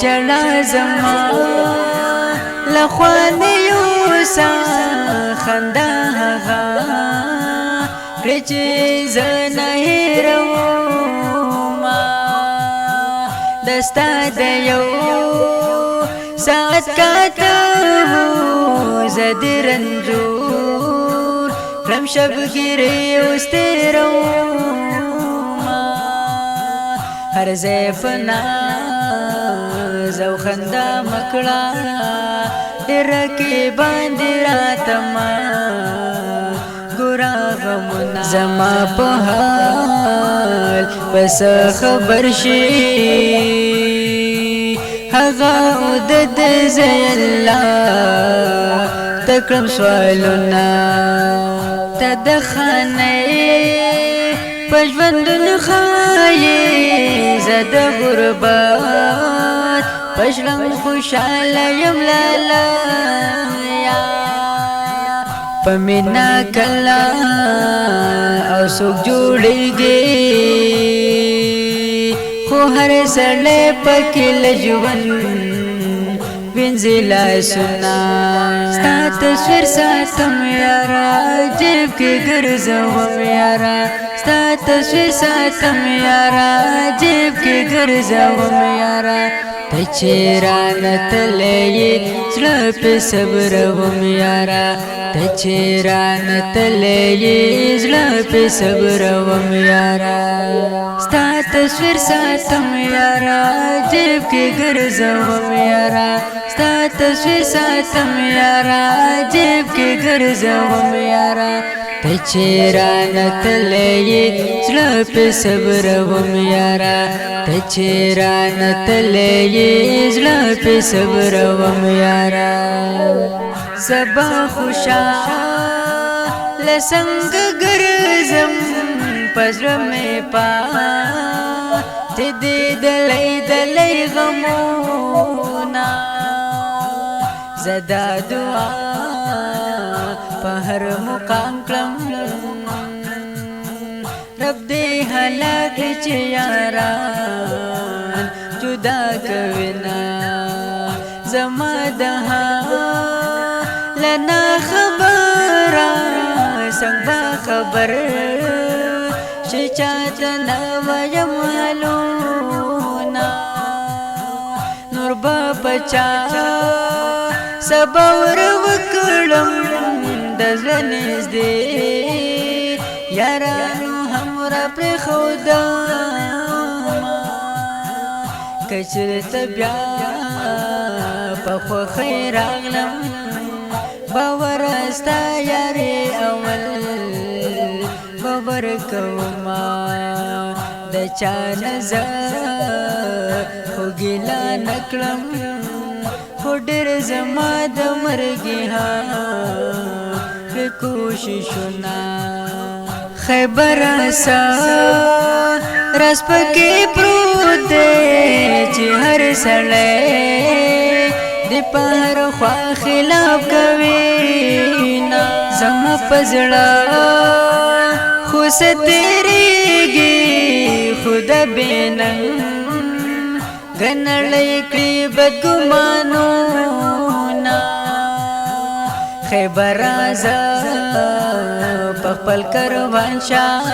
جلا زما لخوان یوسا خندا هغا رچی زنهیرو ما دستا دیو ساعت کاتا زدی رنجور رم شب گیری استیرو هر زیفنا زو خندا مکڑا ارکی باندی راتما گورا غمنا زما پہال پس خبر شی هغا عدد زی اللہ تکرم سوالنا تدخانی پشوندن خواهی زد غربات پشلم خوشحال یم لالا پمینا کلا او سوک جوڑی گی خو ہر سڑے پکی لجون بنزلا سنا ستا تصویر ساتم یارا جیب کی گرزوم یارا ستا تصویر ساتم یارا جیب کی گرزوم یارا تچیران تلی زړه په صبروم یارا تچیران تلی زړه په صبروم یارا ستا تصویر ساتم یارا جیب کې ګرځوم یارا ستا تصویر ساتم یارا جیب کې ګرځوم یارا تچیران تلی زړه په صبروم یارا تچیران تلی زړه په صبروم یارا سبا خوشا لسنگ ګرځم پزړه مې پا ته دې دلای غمونا زدا دعا په هر مقام کړم رب دې هلاک چې یاران جدا کوینا زما ده لنا خبره څنګه خبر شي چاته نو یم حالونا نور بچا صبر وکړم د ځنځ دې یارانو همرا پر خدا کچرت بیا په خو خیر اغلم باور استا یاري اول باور کوما د چا نظر خو ګلا نکړم خو ډېر زما د مرګي ها کوششونه خیبر اسا رس پکې پروت دی چې هر سړی د پهر خوا خلاف کوي نا زما پزړه خو ستېریږي خود بینن غنړې کړي بدګمانونه خیبر ازا پخپل کروان شاه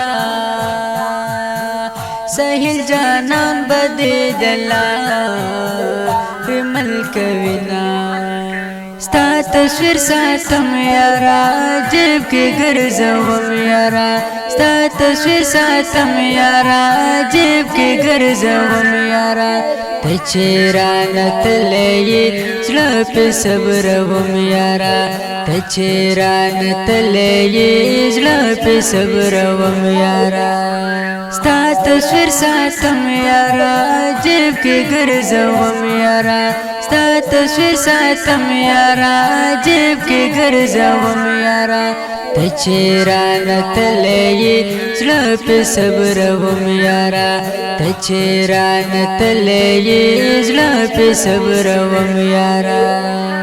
سهیل جانان بدی دلا رمل کوینا ستا تصویر ساتم یارا جیب کې ګرځوم یارا ستا تصویر ساتم یارا جیب کې ګرځوم یارا تچیران تلی زړه په صبروم یارا تچیران تلی زړه په صبروم یارا ستا تصویر ساتم یارا جیب کې ګرځوم یارا ستا تصویر ساتم یارا جیب کې ګرځوم یارا تچیران تلی زړه په صبروم یارا تچیران تلی زړه په صبروم یارا